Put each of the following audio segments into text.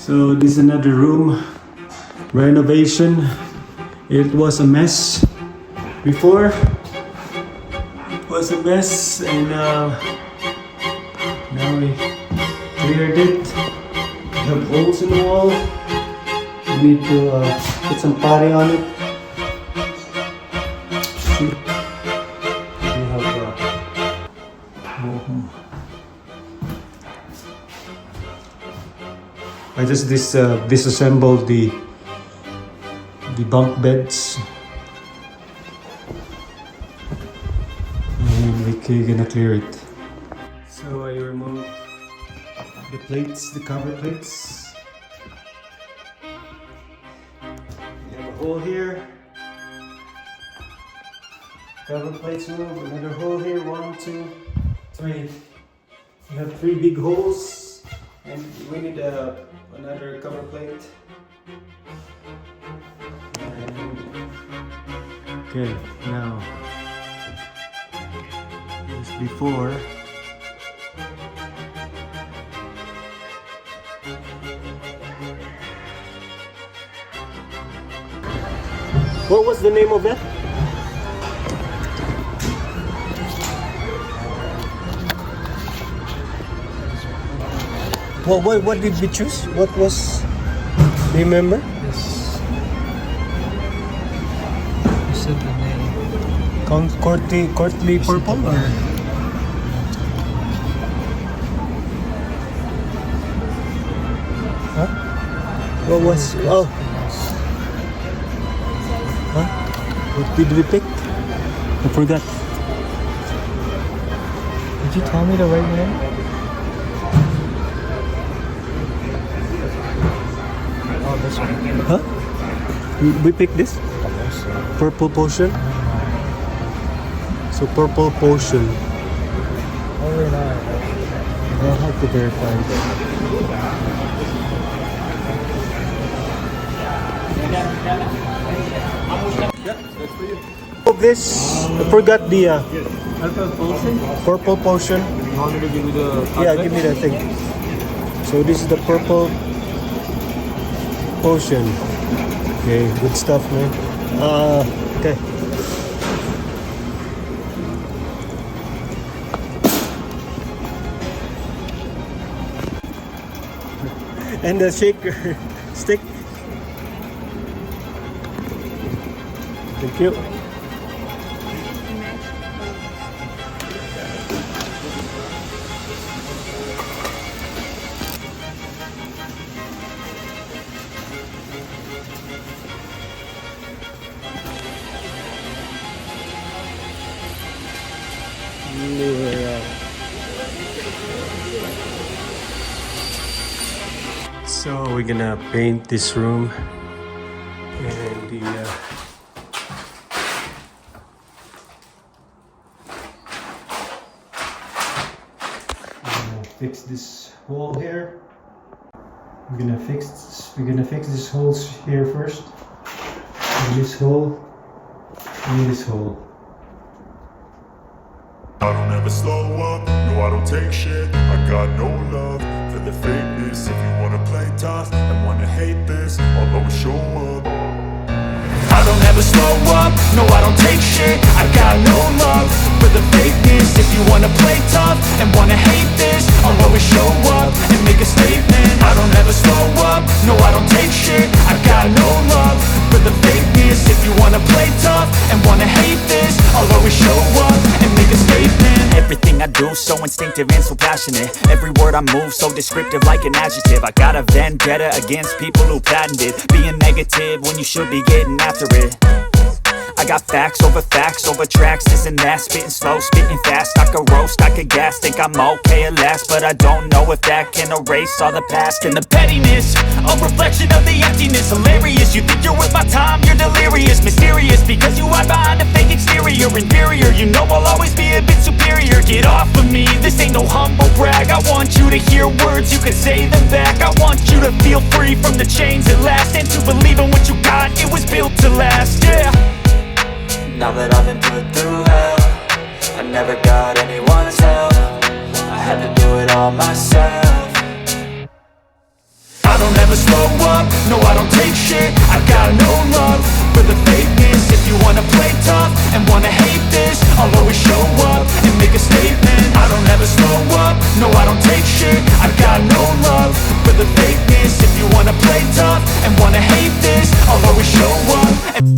So this is another room renovation. It was a mess before. It was a mess, and now we cleared it. We have holes in the wall. We need to put some putty on it. See, we have I just disassembled the bunk beds, and we're gonna clear it. So I remove the plates, the cover plates. We have a hole here. Cover plates move. Another hole here. 1, 2, 3. We have 3 big holes, and we need another cover plate. Okay, now this before. What was the name of that? Well, what did we choose? What was? Do you remember? Courtly purple or? Huh? What was? Oh. Huh? What did we pick? I forgot. Did you tell me the right name? Oh, this one. Huh? We picked this? Purple potion? So purple potion. Oh, wait, I'll have to verify that. Yeah, that's for you. Of this, I forgot the purple potion. You want me to give you the... Yeah, give me that thing. So this is the purple potion. Okay, good stuff, man. Okay. And the shaker stick. Thank you. So we're gonna paint this room, and fix this hole here. We're gonna fix this hole here first. And this hole and this hole. I don't ever slow up, no I don't take shit. I got no love for the fakeness. If you wanna play tough and wanna hate this, I'll always show up. I don't ever slow up, no I don't take shit. I got no love for the fakeness. If you wanna play tough and wanna hate this, I'll always show up and make a statement. I don't ever slow up, no I don't take shit. I got no love for the fakeness. If you wanna play tough and wanna hate this, I'll always show up and make a statement. Everything I do so instinctive and so passionate. Every word I move so descriptive like an adjective. I got a vendetta against people who patented being negative when you should be getting after it. I got facts over tracks, this and that. Spitting slow, spitting fast, I could roast, I could gas. Think I'm okay at last, but I don't know if that can erase all the past. And the pettiness, a reflection of the emptiness. Hilarious, you think you're worth my time, you're delirious. Mysterious, because you hide behind a fake exterior. Inferior, you know I'll always be a bit superior. Get off of me, this ain't no humble brag. I want you to hear words, you can say them back. I want you to feel free from the chains at last, and to believe in what you got, it was built to last, yeah. Now that I've been put through hell, I never got anyone's help. I had to do it all myself. I don't ever slow up, no I don't take shit. I got no love for the fakeness. If you wanna play tough and wanna hate this, I'll always show up and make a statement. I don't ever slow up, no I don't take shit. I got no love for the fakeness. If you wanna play tough and wanna hate this, I'll always show up and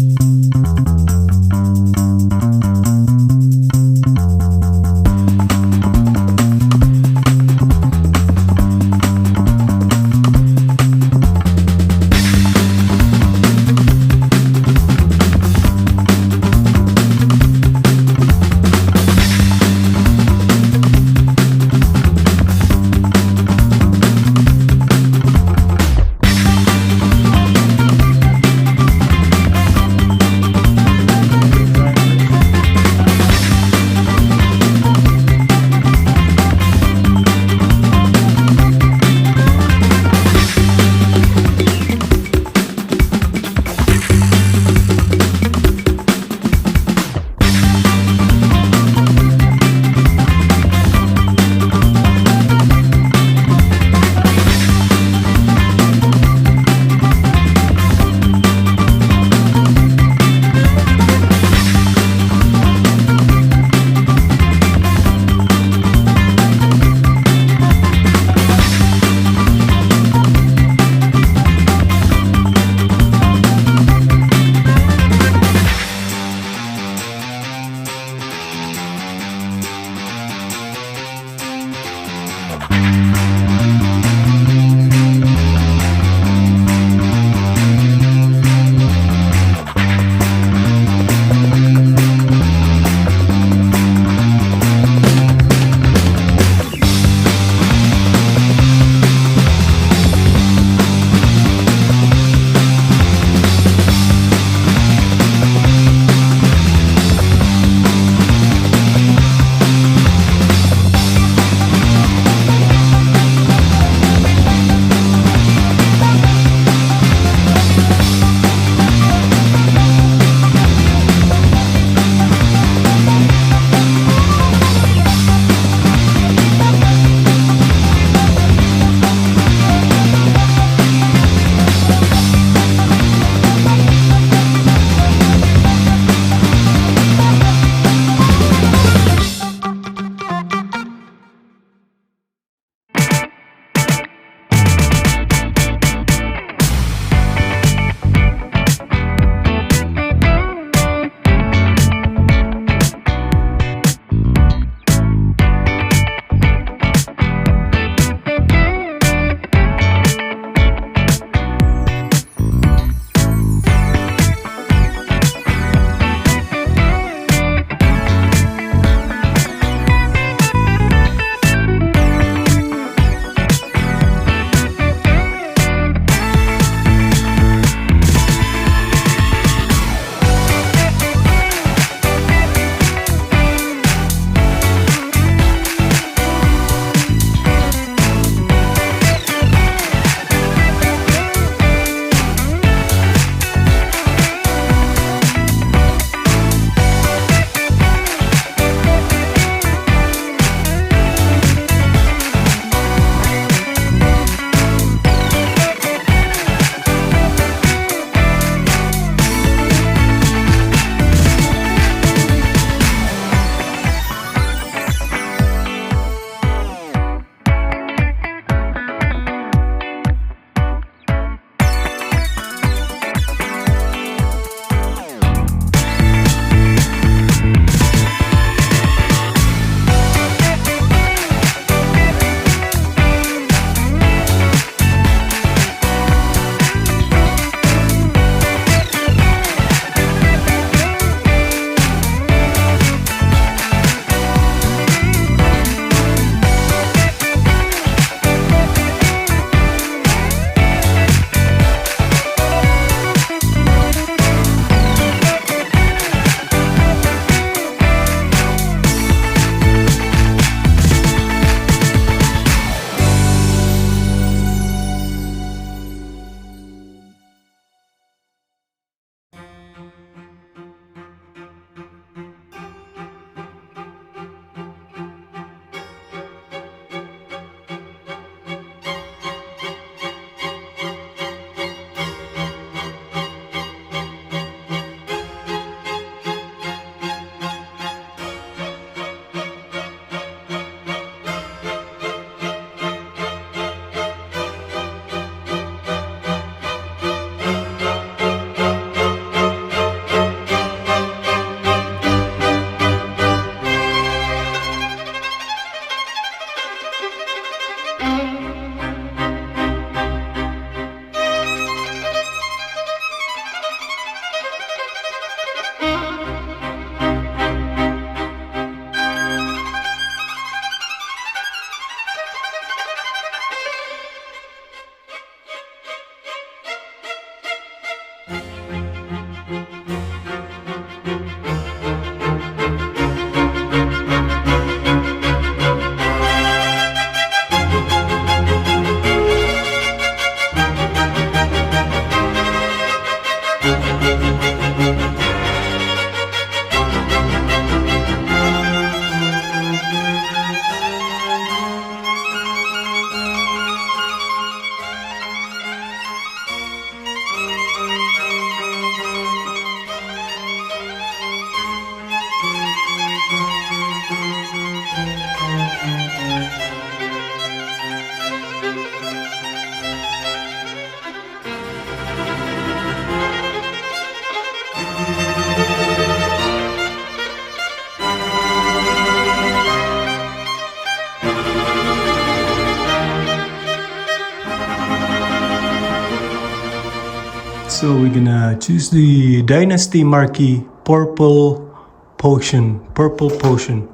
So we're gonna choose the Dynasty Marquee Purple Potion. Purple Potion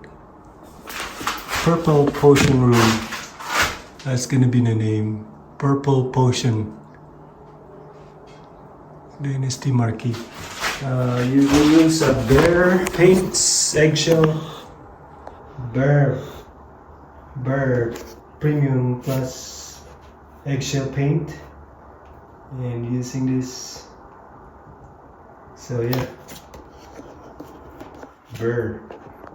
Room. That's gonna be the name. Purple Potion. Dynasty Marquee. You will use a bear paints, eggshell, bear premium plus eggshell paint, and using this. So yeah, bear.